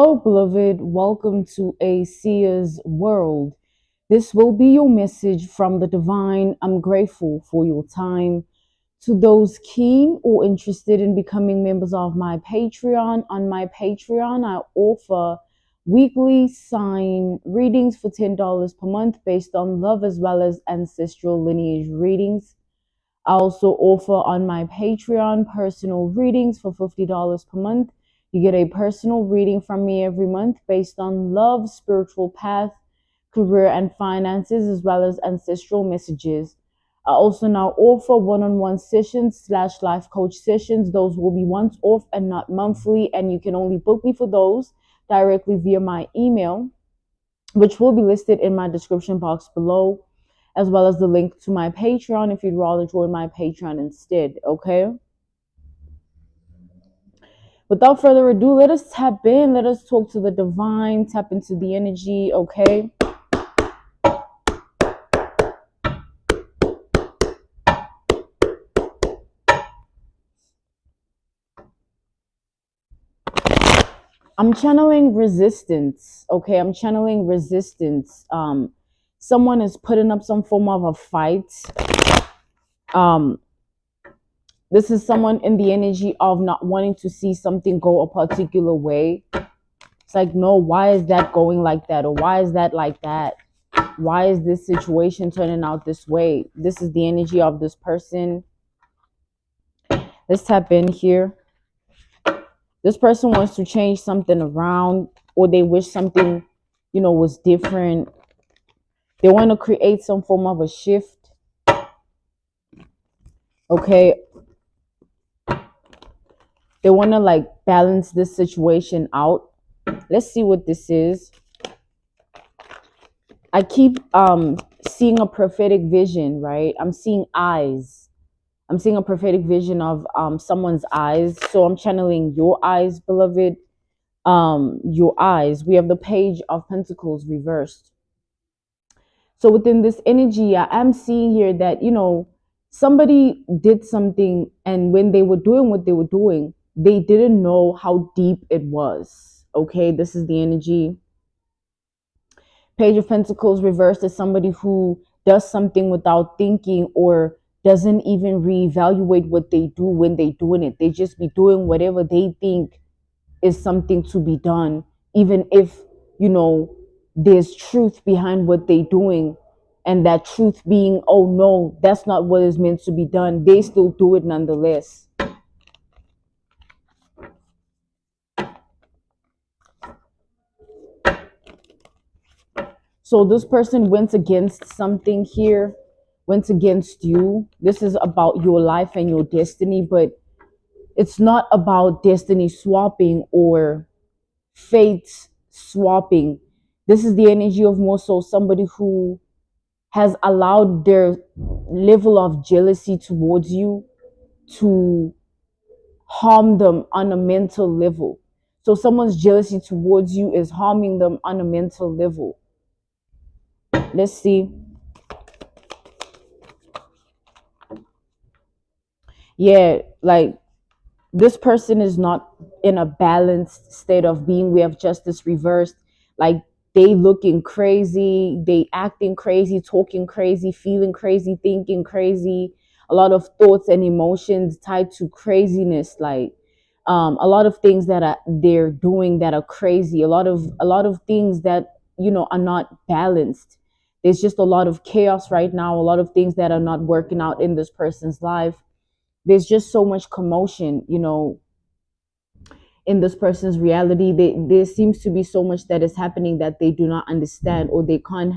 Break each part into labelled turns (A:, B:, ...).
A: Hello, beloved. Welcome to a seer's world. This will be your message from the divine. I'm grateful for your time. To those keen or interested in becoming members of my Patreon, on my Patreon, I offer weekly sign readings for $10 per month based on love as well as ancestral lineage readings. I also offer on my Patreon personal readings for $50 per month. You get a personal reading from me every month based on love, spiritual path, career, and finances, as well as ancestral messages. I also now offer one-on-one sessions / life coach sessions. Those will be once off and not monthly, and you can only book me for those directly via my email, which will be listed in my description box below, as well as the link to my Patreon if you'd rather join my Patreon instead, okay? Without further ado, let us tap in, let us talk to the divine, tap into the energy, okay? I'm channeling resistance, okay? I'm channeling resistance. Someone is putting up some form of a fight. Um, this is someone in the energy of not wanting to see something go a particular way. It's like, no, why is that going like that? Or why is that like that? Why is this situation turning out this way? This is the energy of this person. Let's tap in here. This person wants to change something around, or they wish something, was different. They want to create some form of a shift. Okay. They want to like balance this situation out. Let's see what this is. I keep seeing a prophetic vision, right? I'm seeing eyes. I'm seeing a prophetic vision of someone's eyes. So I'm channeling your eyes, beloved. Your eyes. We have the Page of Pentacles reversed. So within this energy, I am seeing here that, somebody did something, and when they were doing what they were doing, they didn't know how deep it was. Okay, this is the energy. Page of Pentacles reversed is somebody who does something without thinking, or doesn't even reevaluate what they do when they doing it. They just be doing whatever they think is something to be done, even if, there's truth behind what they doing, and that truth being, oh no, that's not what is meant to be done. They still do it nonetheless. So this person went against something here, went against you. This is about your life and your destiny, but it's not about destiny swapping or fate swapping. This is the energy of more so somebody who has allowed their level of jealousy towards you to harm them on a mental level. So someone's jealousy towards you is harming them on a mental level. Let's see. Yeah, like this person is not in a balanced state of being. We have justice reversed. Like they looking crazy, they acting crazy, talking crazy, feeling crazy, thinking crazy. A lot of thoughts and emotions tied to craziness. Like a lot of things that they're doing that are crazy. A lot of things that are not balanced. There's just a lot of chaos right now. A lot of things that are not working out in this person's life. There's just so much commotion, in this person's reality. There seems to be so much that is happening that they do not understand, or they can't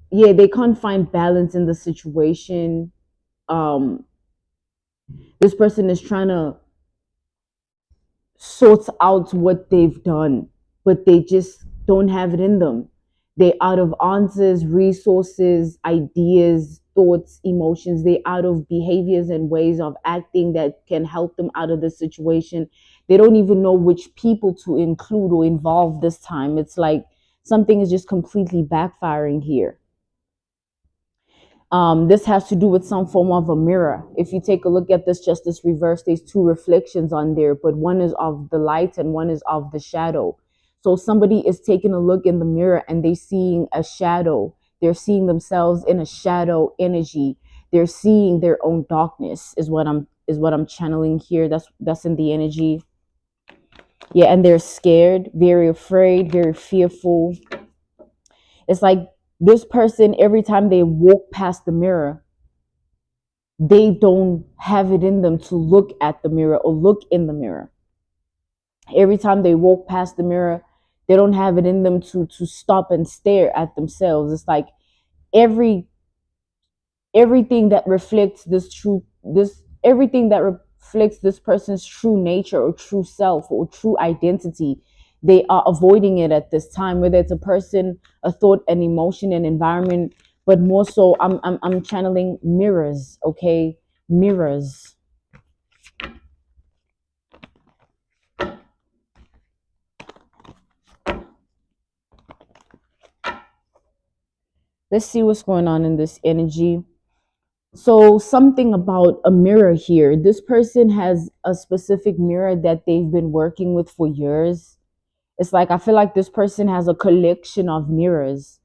A: yeah, they can't find balance in the situation. um this person is trying to sort out what they've done, but they just don't have it in them. They're out of answers, resources, ideas, thoughts, emotions. They're out of behaviors and ways of acting that can help them out of the situation. They don't even know which people to include or involve this time. It's like something is just completely backfiring here. This has to do with some form of a mirror. If you take a look at this justice reverse, there's two reflections on there, but one is of the light and one is of the shadow. So somebody is taking a look in the mirror and they seeing a shadow. They're seeing themselves in a shadow energy. They're seeing their own darkness is what I'm channeling here. That's in the energy. Yeah, and they're scared, very afraid, very fearful. It's like this person, every time they walk past the mirror, they don't have it in them to look at the mirror or look in the mirror. Every time they walk past the mirror, they don't have it in them to stop and stare at themselves. It's like every everything that reflects this everything that reflects this person's true nature or true self or true identity, they are avoiding it at this time, whether it's a person, a thought, an emotion, an environment. But more so, I'm channeling mirrors. Okay, mirrors. Let's see what's going on in this energy. So something about a mirror here. This person has a specific mirror that they've been working with for years. It's like I feel like this person has a collection of mirrors,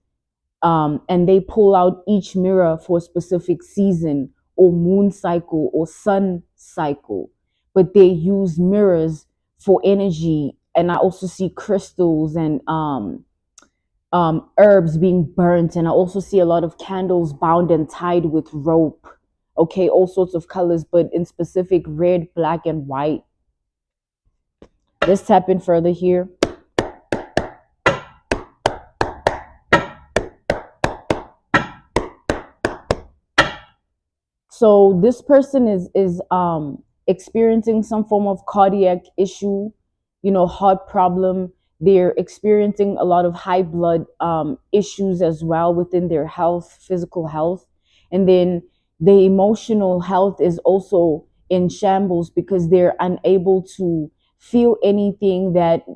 A: and they pull out each mirror for a specific season or moon cycle or sun cycle, but they use mirrors for energy. And I also see crystals and herbs being burnt, and I also see a lot of candles bound and tied with rope. Okay, all sorts of colors, but in specific red, black, and white. Let's tap in further here. So this person is experiencing some form of cardiac issue, heart problem. They're experiencing a lot of high blood issues as well within their health, physical health. And then the emotional health is also in shambles because they're unable to feel anything that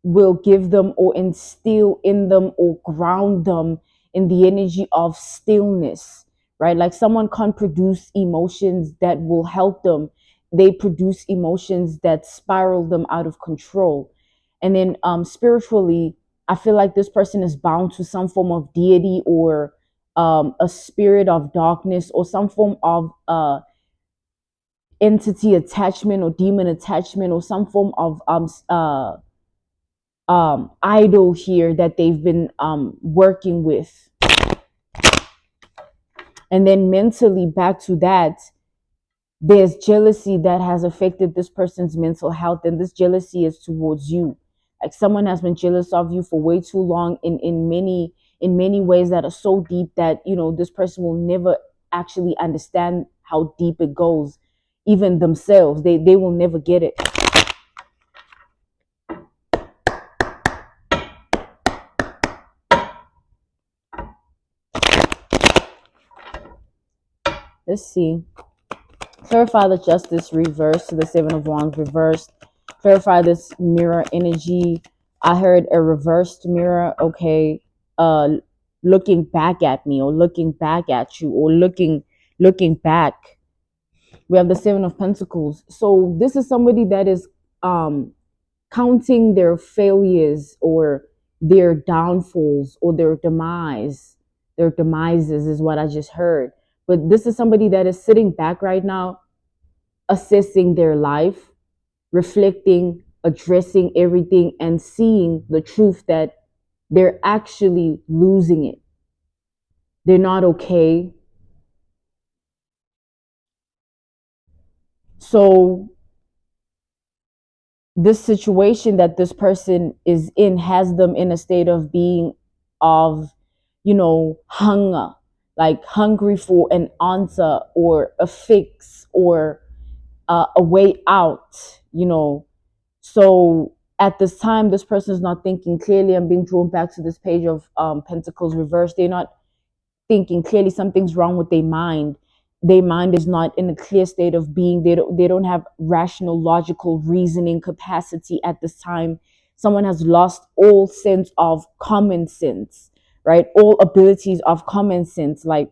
A: will give them or instill in them or ground them in the energy of stillness, right? Like someone can't produce emotions that will help them. They produce emotions that spiral them out of control. And then spiritually, I feel like this person is bound to some form of deity or a spirit of darkness or some form of entity attachment or demon attachment or some form of idol here that they've been working with. And then mentally, back to that, there's jealousy that has affected this person's mental health, and this jealousy is towards you. Like someone has been jealous of you for way too long in many ways that are so deep that this person will never actually understand how deep it goes. Even themselves, they will never get it. Let's see. Clarify the justice reverse to the seven of wands reversed. Clarify this mirror energy. I heard a reversed mirror. Okay. Looking back at me or looking back at you or looking back. We have the seven of pentacles. So this is somebody that is counting their failures or their downfalls or their demises is what I just heard. But this is somebody that is sitting back right now, assessing their life, reflecting, addressing everything, and seeing the truth that they're actually losing it. They're not okay. So this situation that this person is in has them in a state of being of, hunger, like hungry for an answer or a fix or a way out. So at this time, this person is not thinking clearly. I'm being drawn back to this page of Pentacles reversed. They're not thinking clearly. Something's wrong with their mind. Their mind is not in a clear state of being. They don't have rational, logical reasoning capacity at this time. Someone has lost all sense of common sense, right? All abilities of common sense. Like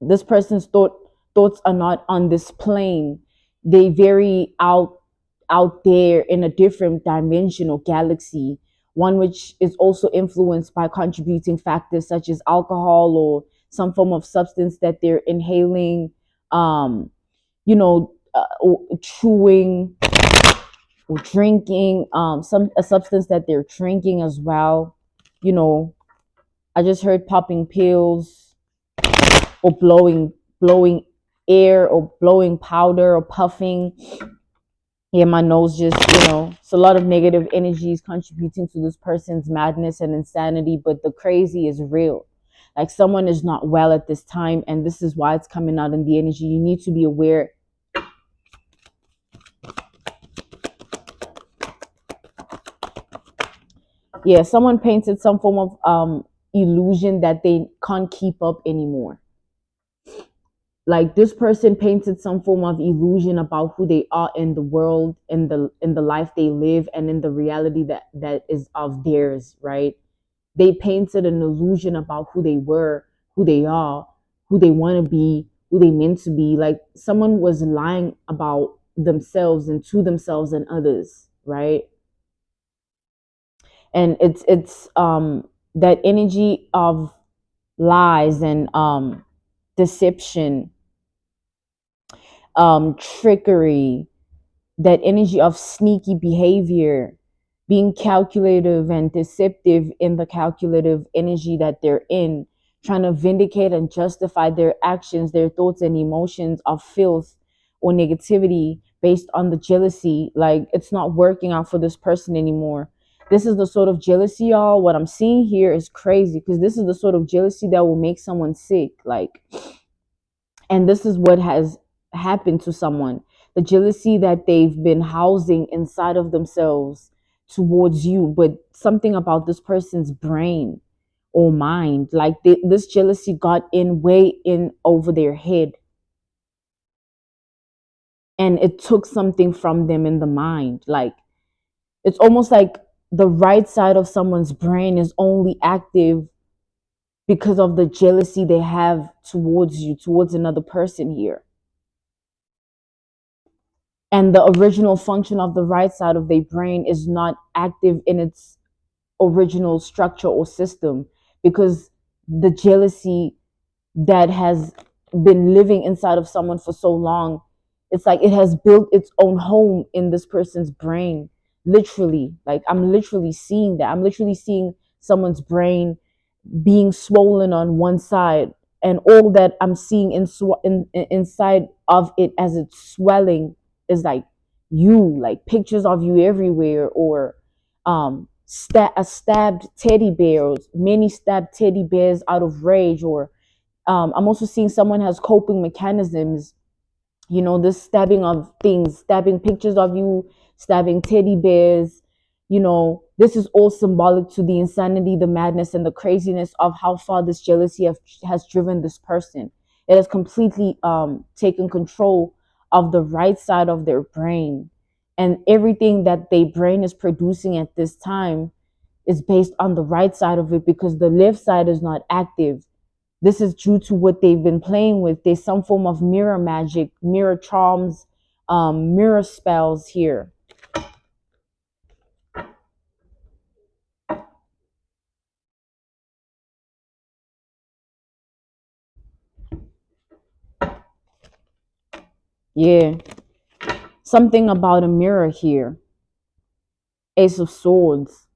A: This person's thoughts are not on this plane. They very out there in a different dimension or galaxy, one which is also influenced by contributing factors such as alcohol or some form of substance that they're inhaling, or chewing or drinking, some a substance that they're drinking as well. You know, I just heard popping pills or blowing air or blowing powder or puffing. Yeah, my nose just, it's a lot of negative energies contributing to this person's madness and insanity, but the crazy is real. Like someone is not well at this time, and this is why it's coming out in the energy. You need to be aware. Yeah, someone painted some form of illusion that they can't keep up anymore. Like this person painted some form of illusion about who they are in the world, in the life they live, and in the reality that is of theirs, right? They painted an illusion about who they were, who they are, who they want to be, who they meant to be. Like someone was lying about themselves and to themselves and others, right? And it's that energy of lies and deception, trickery, that energy of sneaky behavior, being calculative and deceptive in the calculative energy that they're in, trying to vindicate and justify their actions, their thoughts and emotions of filth or negativity based on the jealousy. Like it's not working out for this person anymore. This is the sort of jealousy, y'all. What I'm seeing here is crazy because this is the sort of jealousy that will make someone sick. Like, and this is what has happened to someone, the jealousy that they've been housing inside of themselves towards you, but something about this person's brain or mind, like this jealousy got in way in over their head, and it took something from them in the mind. Like it's almost like the right side of someone's brain is only active because of the jealousy they have towards you, towards another person here. And the original function of the right side of their brain is not active in its original structure or system, because the jealousy that has been living inside of someone for so long, it's like it has built its own home in this person's brain. Literally, like I'm literally seeing that. I'm literally seeing someone's brain being swollen on one side, and all that I'm seeing inside of it as it's swelling is like you, like pictures of you everywhere, or a stabbed teddy bears, many stabbed teddy bears out of rage, or I'm also seeing someone has coping mechanisms, this stabbing of things, stabbing pictures of you, stabbing teddy bears. This is all symbolic to the insanity, the madness, and the craziness of how far this jealousy has driven this person. It has completely taken control of the right side of their brain. And everything that their brain is producing at this time is based on the right side of it, because the left side is not active. This is due to what they've been playing with. There's some form of mirror magic, mirror charms, mirror spells here. Yeah, something about a mirror here. Ace of Swords.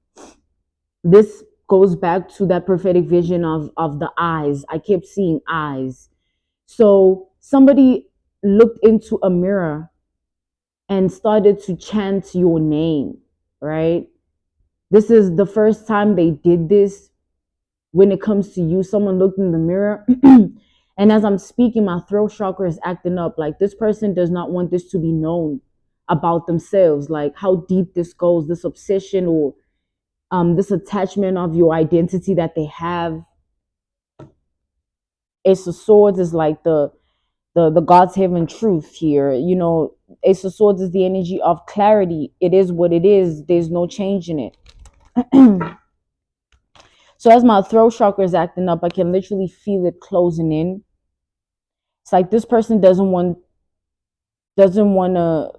A: This goes back to that prophetic vision of the eyes. I kept seeing eyes. So somebody looked into a mirror and started to chant your name, right? This is the first time they did this. When it comes to you, someone looked in the mirror and as I'm speaking, my throat chakra is acting up. Like this person does not want this to be known about themselves, like how deep this goes, this obsession, or this attachment of your identity that they have. Ace of Swords is like the God's heaven truth here. Ace of Swords is the energy of clarity. It is what it is. There's no change in it. So as my throat chakra is acting up, I can literally feel it closing in. It's like this person doesn't want to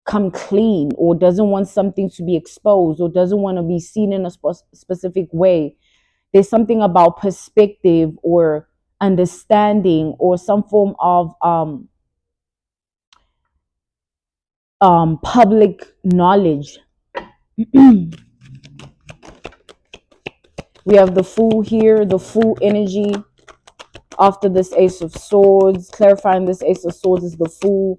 A: come clean, or doesn't want something to be exposed, or doesn't want to be seen in a specific way. There's something about perspective or understanding or some form of public knowledge. We have the Fool here, the Fool energy after this Ace of Swords. Clarifying this Ace of Swords is the Fool.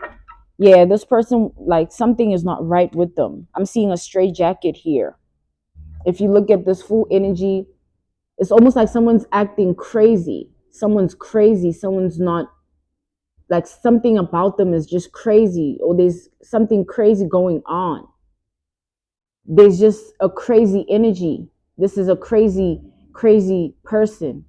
A: Yeah, this person, like, something is not right with them. I'm seeing a stray jacket here. If you look at this Fool energy, it's almost like someone's acting crazy. Someone's crazy. Someone's not, like, something about them is just crazy, or there's something crazy going on. There's just a crazy energy. This is a crazy, crazy person.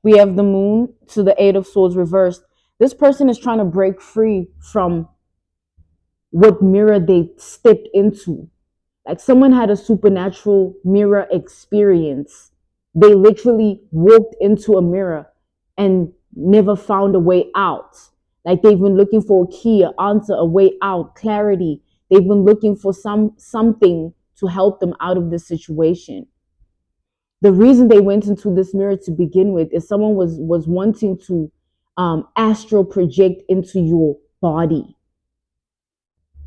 A: We have the Moon to the Eight of Swords reversed. This person is trying to break free from what mirror they stepped into. Like, someone had a supernatural mirror experience. They literally walked into a mirror and never found a way out. Like, they've been looking for a key, an answer, a way out, clarity. They've been looking for something to help them out of this situation. The reason they went into this mirror to begin with is someone was wanting to astral project into your body.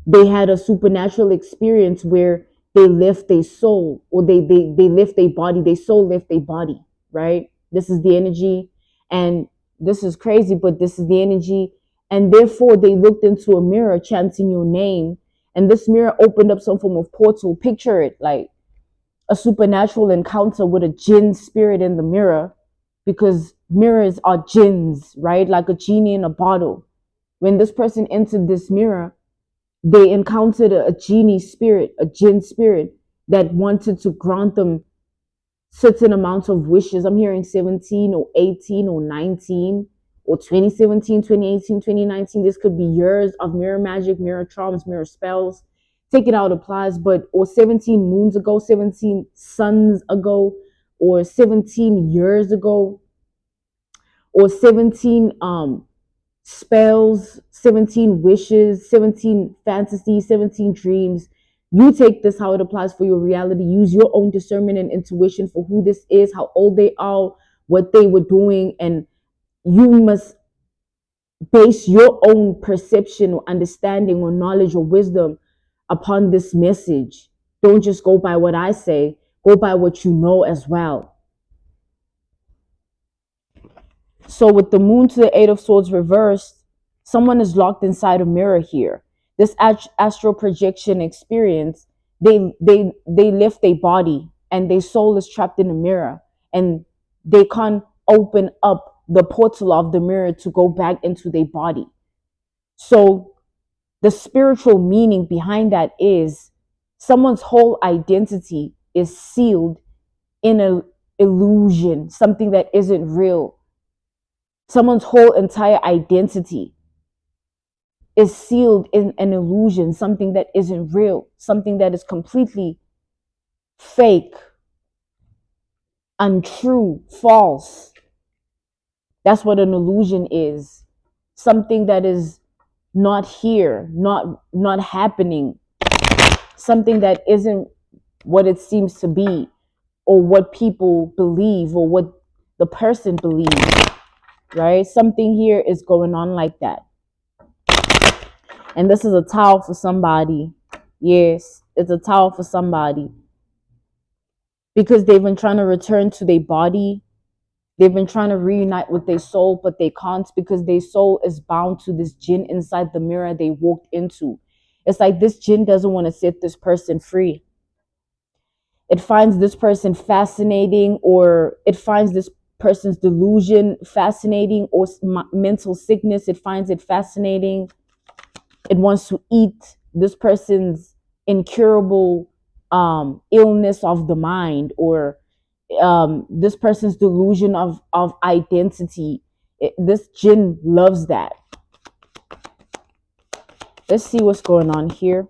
A: They had a supernatural experience where they left their soul, or they left their body, their soul left their body, right? This is the energy, and this is crazy, but this is the energy. And therefore they looked into a mirror chanting your name, and this mirror opened up some form of portal. Picture it like a supernatural encounter with a jinn spirit in the mirror, because mirrors are jinns, right? Like a genie in a bottle. When this person entered this mirror, they encountered a genie spirit, a jinn spirit that wanted to grant them certain amounts of wishes. I'm hearing 17 or 18 or 19 or 2017, 2018, 2019. This could be years of mirror magic, mirror charms, mirror spells. Take it out applies, but or 17 moons ago, 17 suns ago, or 17 years ago, or 17 spells, 17 wishes, 17 fantasies, 17 dreams. You take this how it applies for your reality. Use your own discernment and intuition for who this is, how old they are, what they were doing, and you must base your own perception or understanding or knowledge or wisdom upon this message. Don't just go by what I say, go by what you know as well. So with the Moon to the Eight of Swords reversed, someone is locked inside a mirror here. This astral projection experience, they lift their body and their soul is trapped in a mirror, and they can't open up the portal of the mirror to go back into their body. So the spiritual meaning behind that is someone's whole identity is sealed in an illusion, something that isn't real. Someone's whole entire identity is sealed in an illusion, something that isn't real, something that is completely fake, untrue, false. That's what an illusion is. Something that is not here, not happening. Something that isn't what it seems to be, or what people believe, or what the person believes, right? Something here is going on like that. And this is a towel for somebody. Yes, it's a towel for somebody. Because they've been trying to return to their body. They've been trying to reunite with their soul, but they can't, because their soul is bound to this jinn inside the mirror they walked into. It's like this jinn doesn't want to set this person free. It finds this person fascinating, or it finds this person's delusion fascinating, or mental sickness, it finds it fascinating. It wants to eat this person's incurable illness of the mind, or this person's delusion of identity. This jinn loves that. Let's see what's going on here.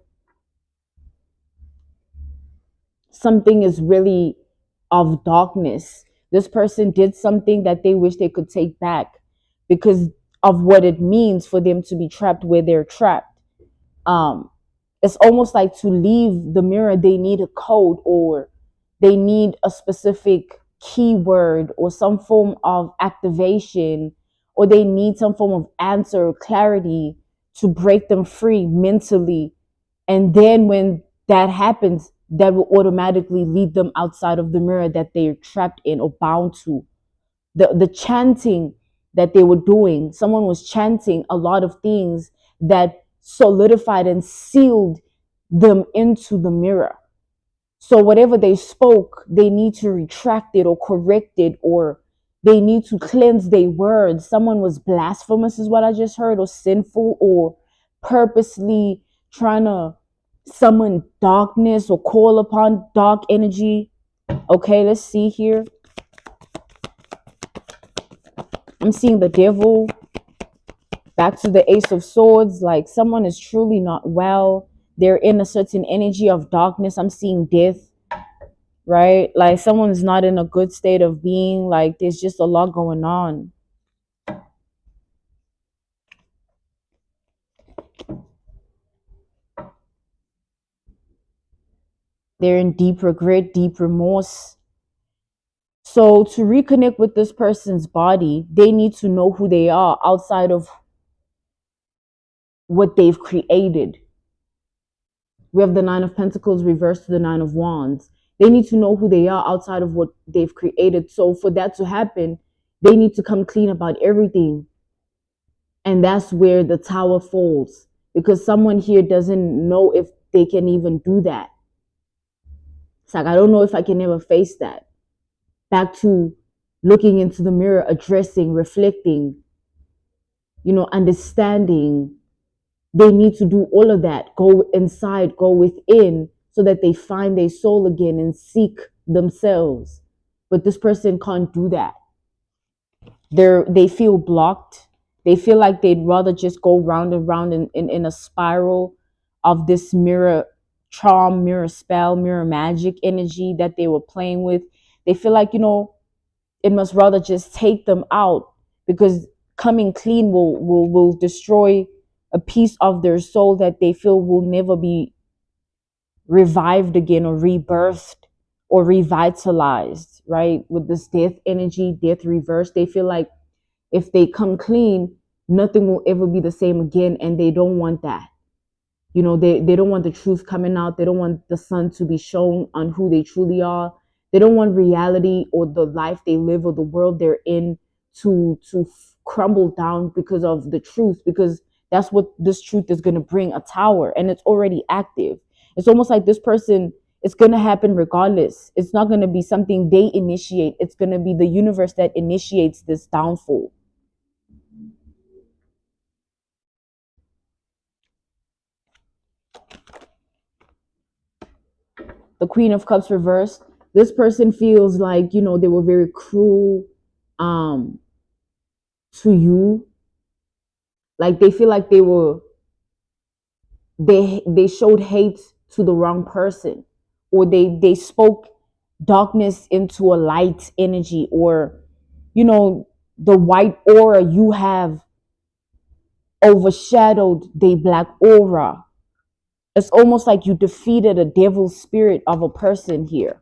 A: something is really of darkness. This person did something that they wish they could take back because of what it means for them to be trapped where they're trapped. um it's almost like to leave the mirror, they need a code, or they need a specific keyword or some form of activation, or they need some form of answer or clarity to break them free mentally. And then when that happens, that will automatically lead them outside of the mirror that they're trapped in or bound to. The chanting that they were doing, someone was chanting a lot of things that solidified and sealed them into the mirror. So whatever they spoke, they need to retract it or correct it, or they need to cleanse their words. Someone was blasphemous, is what I just heard, or sinful, or purposely trying to summon darkness or call upon dark energy. Okay, let's see here. I'm seeing the devil. Back to the Ace of Swords. Like someone is truly not well. They're in a certain energy of darkness. I'm seeing death, right? Like someone's not in a good state of being. Like there's just a lot going on. They're in deep regret, deep remorse. So to reconnect with this person's body, they need to know who they are outside of what they've created. We have the Nine of Pentacles reversed to the Nine of Wands. They need to know who they are outside of what they've created. So for that to happen, they need to come clean about everything. And that's where the tower falls, because someone here doesn't know if they can even do that. It's like, I don't know if I can ever face that. Back to looking into the mirror, addressing, reflecting, understanding. They need to do all of that. Go inside, go within, so that they find their soul again and seek themselves. But this person can't do that. They feel blocked. They feel like they'd rather just go round and round in a spiral of this mirror charm, mirror spell, mirror magic energy that they were playing with. They feel like, it must rather just take them out, because coming clean will destroy a piece of their soul that they feel will never be revived again or rebirthed or revitalized, right? With this death energy, death reverse, they feel like if they come clean, nothing will ever be the same again, and they don't want that. They don't want the truth coming out. They don't want the sun to be shown on who they truly are. They don't want reality or the life they live or the world they're in to crumble down because of the truth, because that's what this truth is going to bring, a tower, and it's already active. It's almost like this person, it's going to happen regardless. It's not going to be something they initiate. It's going to be the universe that initiates this downfall. The Queen of Cups reversed. This person feels like, they were very cruel to you. Like they feel like they showed hate to the wrong person, or they spoke darkness into a light energy, or the white aura you have overshadowed the black aura. It's almost like you defeated a devil spirit of a person here,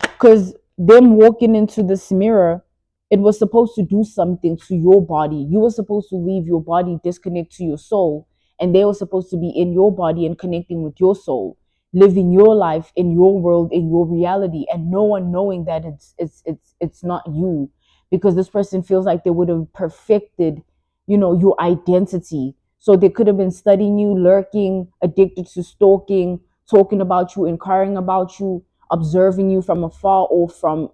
A: because them walking into this mirror, it was supposed to do something to your body. You were supposed to leave your body, disconnect to your soul, and they were supposed to be in your body and connecting with your soul, living your life in your world, in your reality, and no one knowing that it's not you, because this person feels like they would have perfected, your identity. So they could have been studying you, lurking, addicted to stalking, talking about you, inquiring about you, observing you from afar, or from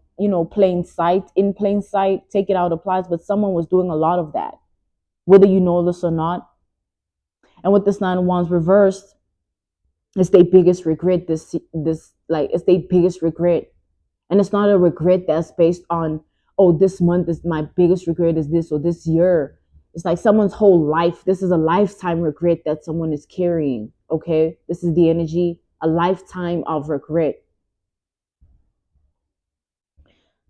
A: plain sight, in plain sight. Take it out applies, but someone was doing a lot of that, whether you know this or not. And with this Nine of Wands reversed, it's their biggest regret. It's their biggest regret. And it's not a regret that's based on, oh, this month is my biggest regret is this, or this year. It's like someone's whole life. This is a lifetime regret that someone is carrying. Okay, this is the energy. a lifetime of regret.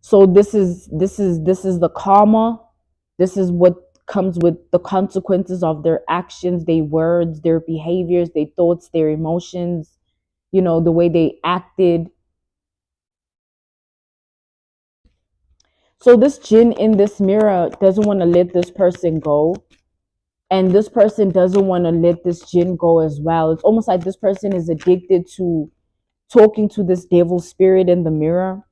A: So this is the karma. This is what comes with the consequences of their actions, their words, their behaviors, their thoughts, their emotions, the way they acted. So this jinn in this mirror doesn't want to let this person go. And this person doesn't want to let this jinn go as well. It's almost like this person is addicted to talking to this devil spirit in the mirror.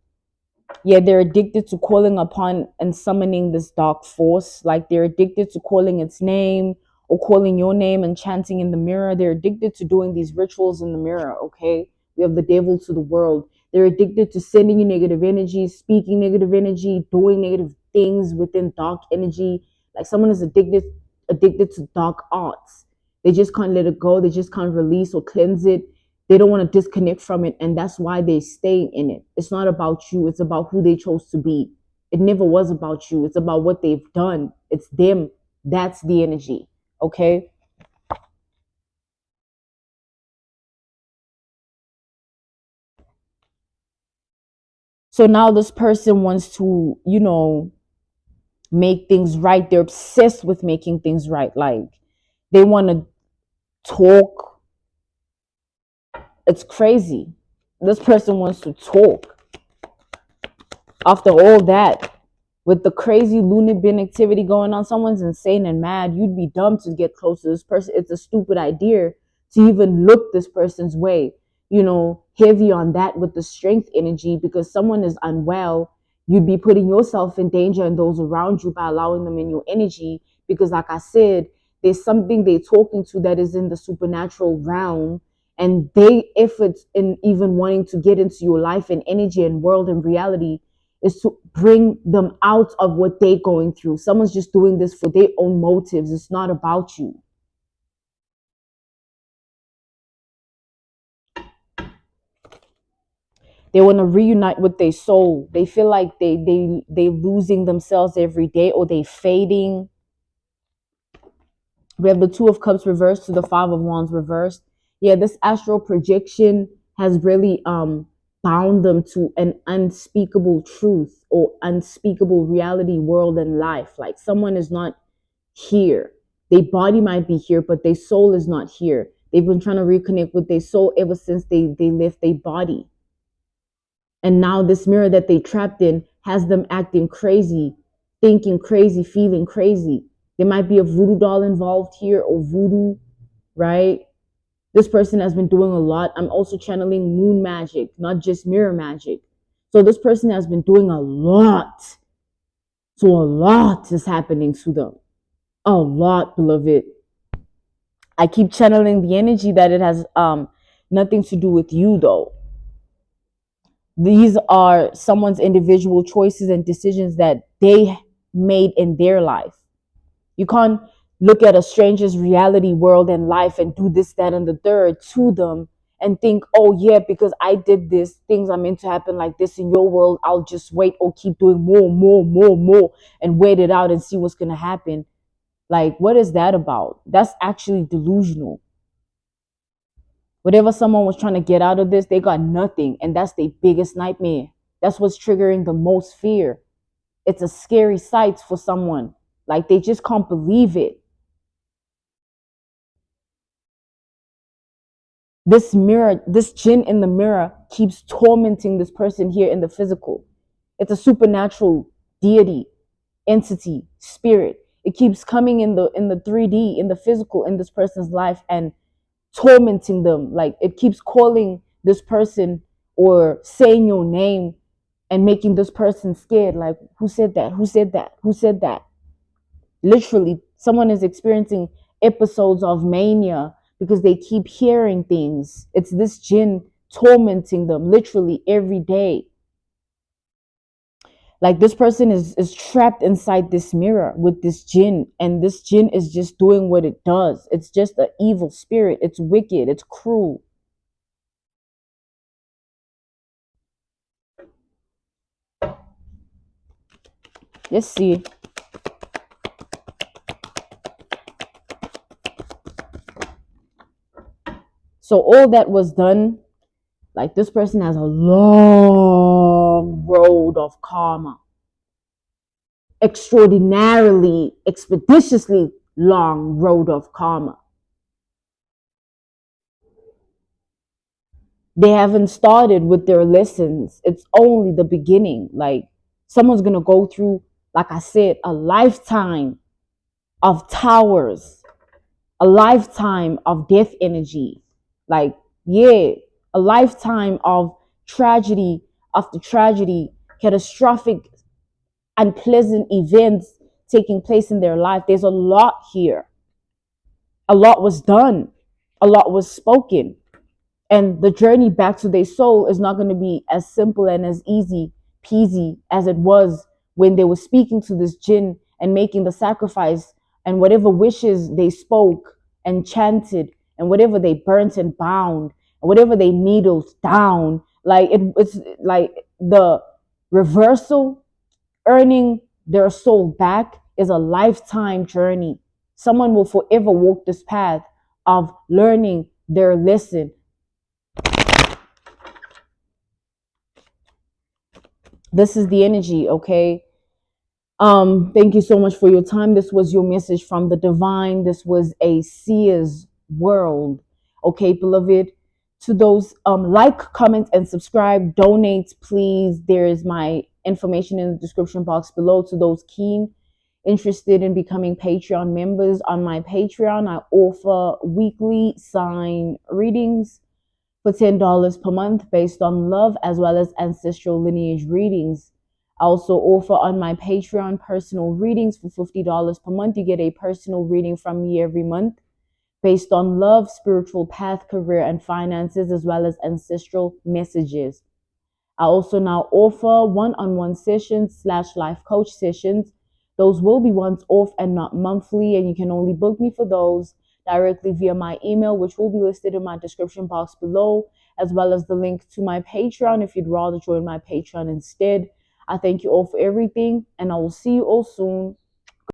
A: Yeah, they're addicted to calling upon and summoning this dark force. Like they're addicted to calling its name or calling your name and chanting in the mirror. They're addicted to doing these rituals in the mirror. Okay, we have the devil to the world. They're addicted to sending you negative energy, speaking negative energy, doing negative things within dark energy. Like someone is addicted to dark arts. They just can't let it go. They just can't release or cleanse it. They don't want to disconnect from it, and that's why they stay in it. It's not about you. It's about who they chose to be. It never was about you. It's about what they've done. It's them. That's the energy. Okay. So now this person wants to, make things right. They're obsessed with making things right. Like they want to talk. It's crazy. This person wants to talk. After all that, with the crazy loony bin activity going on, someone's insane and mad. You'd be dumb to get close to this person. It's a stupid idea to even look this person's way. Heavy on that with the strength energy, because someone is unwell. You'd be putting yourself in danger and those around you by allowing them in your energy. Because, like I said, there's something they're talking to that is in the supernatural realm, and they efforts in even wanting to get into your life and energy and world and reality is to bring them out of what they're going through. Someone's just doing this for their own motives. It's not about you. They want to reunite with their soul. They feel like they losing themselves every day, or they fading. We have the Two of Cups reversed to the Five of Wands reversed. Yeah, this astral projection has really bound them to an unspeakable truth or unspeakable reality, world, and life. Like someone is not here. Their body might be here, but their soul is not here. They've been trying to reconnect with their soul ever since they left their body. And now this mirror that they trapped in has them acting crazy, thinking crazy, feeling crazy. There might be a voodoo doll involved here, or voodoo, right? This person has been doing a lot. I'm also channeling moon magic, not just mirror magic. So this person has been doing a lot. So a lot is happening to them. A lot, beloved. I keep channeling the energy that it has nothing to do with you, though. These are someone's individual choices and decisions that they made in their life. You can't look at a stranger's reality, world, and life and do this, that, and the third to them and think, oh, yeah, because I did this, things are meant to happen like this in your world. I'll just wait or keep doing more, and wait it out and see what's going to happen. Like, what is that about? That's actually delusional. Whatever someone was trying to get out of this, they got nothing. And that's their biggest nightmare. That's what's triggering the most fear. It's a scary sight for someone. Like they just can't believe it. This mirror, this jinn in the mirror keeps tormenting this person here in the physical. It's a supernatural deity, entity, spirit. It keeps coming in the 3D, in the physical, in this person's life and tormenting them. Like it keeps calling this person or saying your name and making this person scared. Like, who said that? Who said that? Who said that? Literally, someone is experiencing episodes of mania because they keep hearing things. It's this jinn tormenting them literally every day. Like this person is trapped inside this mirror with this jinn, and this jinn is just doing what it does. It's just an evil spirit. It's wicked. It's cruel. Let's see. So all that was done Like this person has a long road of karma, extraordinarily, expeditiously long road of karma. They haven't started with their lessons. It's only the beginning. Like someone's gonna go through, like I said, a lifetime of towers, a lifetime of death energy. Like, yeah, a lifetime of tragedy after tragedy, catastrophic, unpleasant events taking place in their life. There's a lot here. A lot was done, a lot was spoken. And the journey back to their soul is not going to be as simple and as easy peasy as it was when they were speaking to this jinn and making the sacrifice, and whatever wishes they spoke and chanted, and whatever they burnt and bound, and whatever they needled down. Like it's like the reversal, earning their soul back is a lifetime journey. Someone will forever walk this path of learning their lesson. This is the energy, okay? Thank you so much for your time. This was your message from the divine. This was a seer's world. Okay, beloved. To those like, comment, and subscribe, donate, please. There is my information in the description box below. To those keen, interested in becoming Patreon members, on my Patreon, I offer weekly sign readings for $10 per month based on love, as well as ancestral lineage readings. I also offer on my Patreon personal readings for $50 per month. You get a personal reading from me every month based on love, spiritual path, career, and finances, as well as ancestral messages. I also now offer one-on-one sessions / life coach sessions. Those will be once off and not monthly, and you can only book me for those directly via my email, which will be listed in my description box below, as well as the link to my Patreon if you'd rather join my Patreon instead. I thank you all for everything, and I will see you all soon.